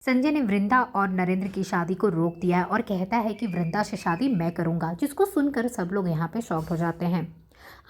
संजय ने वृंदा और नरेंद्र की शादी को रोक दिया है और कहता है कि वृंदा से शादी मैं करूंगा, जिसको सुनकर सब लोग यहाँ पे शॉक्ड हो जाते हैं।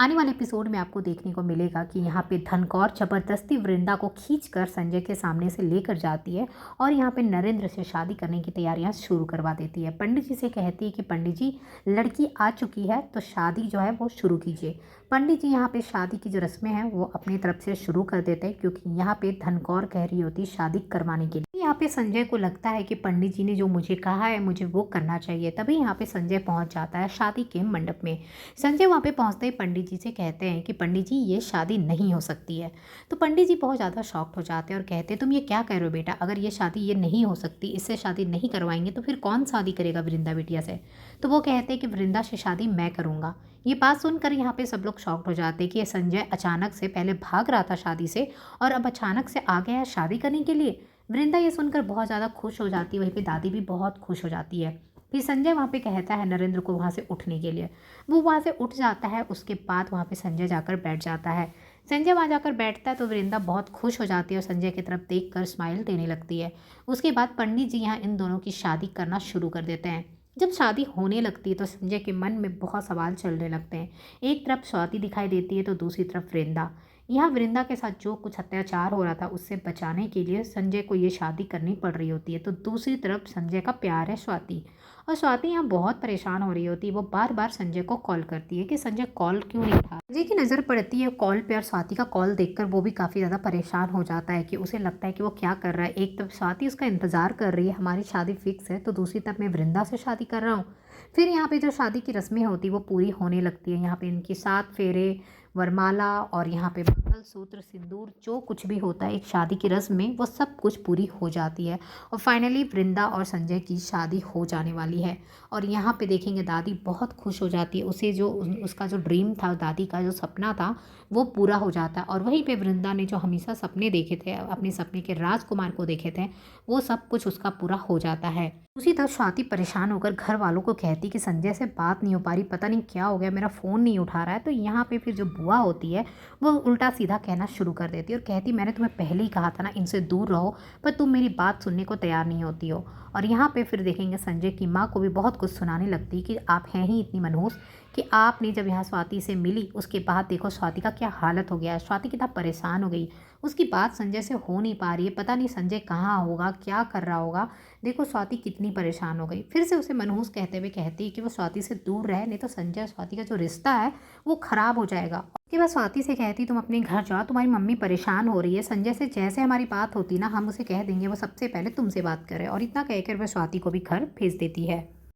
आने वाले एपिसोड में आपको देखने को मिलेगा कि यहाँ पे धनकौर जबरदस्ती वृंदा को खींचकर संजय के सामने से लेकर जाती है और यहाँ पे नरेंद्र से शादी करने की तैयारियां शुरू करवा देती है। पंडित जी से कहती है कि पंडित जी, लड़की आ चुकी है तो शादी जो है वो शुरू कीजिए। पंडित जी यहाँ पे शादी की जो रस्में हैं वो अपनी तरफ से शुरू कर देते हैं, क्योंकि यहाँ पे धनकौर कह रही होती शादी करवाने के लिए। यहाँ पे संजय को लगता है कि पंडित जी ने जो मुझे कहा है मुझे वो करना चाहिए। तभी यहाँ पे संजय पहुँच जाता है शादी के मंडप में। संजय वहाँ पे पहुँचते ही पंडित जी से कहते हैं कि पंडित जी, ये शादी नहीं हो सकती है। तो पंडित जी बहुत ज़्यादा शॉक्ड हो जाते हैं और कहते हैं, तुम ये क्या कह रहे हो बेटा? अगर ये शादी ये नहीं हो सकती, इससे शादी नहीं करवाएंगे तो फिर कौन शादी करेगा वृंदा बिटिया से? तो वो कहते हैं कि वृंदा से शादी मैं करूँगा। ये बात सुनकर यहाँ पे सब लोग शॉक्ड हो जाते हैं कि ये संजय अचानक से पहले भाग रहा था शादी से और अब अचानक से आ गया है शादी करने के लिए। वृंदा ये सुनकर बहुत ज़्यादा खुश हो जाती है, वहीं पे दादी भी बहुत खुश हो जाती है। फिर संजय वहाँ पे कहता है नरेंद्र को वहाँ से उठने के लिए। वो वहाँ से उठ जाता है। उसके बाद वहाँ पे संजय जाकर बैठ जाता है। संजय वहाँ जाकर बैठता है तो वृंदा बहुत खुश हो जाती है और संजय की तरफ देखकर स्माइल देने लगती है। उसके बाद पंडित जी यहाँ इन दोनों की शादी करना शुरू कर देते हैं। जब शादी होने लगती है तो संजय के मन में बहुत सवाल चलने लगते हैं। एक तरफ स्वाति दिखाई देती है तो दूसरी तरफ वृंदा। यहाँ वृंदा के साथ जो कुछ अत्याचार हो रहा था उससे बचाने के लिए संजय को ये शादी करनी पड़ रही होती है। तो दूसरी तरफ संजय का प्यार है स्वाति, और स्वाति यहाँ बहुत परेशान हो रही होती है। वो बार बार संजय को कॉल करती है कि संजय कॉल क्यों नहीं उठा। संजय की नज़र पड़ती है कॉल पे और स्वाति का कॉल देखकर वो भी काफ़ी ज़्यादा परेशान हो जाता है कि उसे लगता है कि वो क्या कर रहा है। एक तरफ स्वाति उसका इंतज़ार कर रही है, हमारी शादी फिक्स है, तो दूसरी तरफ मैं वृंदा से शादी कर रहा हूँ। फिर यहाँ पे जो शादी की रस्में होती है वो पूरी होने लगती है। यहाँ पे इनकी 7 फेरे, वरमाला और यहाँ पे मंगलसूत्र, सिंदूर, जो कुछ भी होता है एक शादी की रस्म में, वो सब कुछ पूरी हो जाती है और फाइनली वृंदा और संजय की शादी हो जाने वाली है। और यहाँ पे देखेंगे दादी बहुत खुश हो जाती है। उसे जो उसका जो ड्रीम था, दादी का जो सपना था, वो पूरा हो जाता है। और वहीं पे वृंदा ने जो हमेशा सपने देखे थे, अपने सपने के राजकुमार को देखे थे, वो सब कुछ उसका पूरा हो जाता है। उसी तरफ स्वाति परेशान होकर घर वालों को कहती कि संजय से बात नहीं हो पा रही, पता नहीं क्या हो गया, मेरा फ़ोन नहीं उठा रहा है। तो यहाँ पे फिर जो बुआ होती है वो उल्टा सीधा कहना शुरू कर देती है और कहती, मैंने तुम्हें पहले ही कहा था ना इनसे दूर रहो, पर तुम मेरी बात सुनने को तैयार नहीं होती हो। और यहाँ पे फिर देखेंगे संजय की माँ को भी बहुत कुछ सुनाने लगती कि आप हैं ही इतनी मनहूस कि आपने जब यहाँ स्वाति से मिली उसके बाद देखो स्वाति का क्या हालत हो गया है, स्वाति कितना परेशान हो गई, उसकी बात संजय से हो नहीं पा रही है, पता नहीं संजय कहाँ होगा, क्या कर रहा होगा, देखो स्वाति कितनी परेशान हो गई। फिर से उसे मनहूस कहते हुए कहती है कि वो स्वाति से दूर रहे, नहीं तो संजय स्वाति का जो रिश्ता है वो खराब हो जाएगा। उसके बाद स्वाति से कहती, तुम अपने घर जाओ, तुम्हारी मम्मी परेशान हो रही है, संजय से जैसे हमारी बात होती ना हम उसे कह देंगे वो सबसे पहले तुमसे बात करे। और इतना कहकर वह स्वाति को भी घर भेज देती है।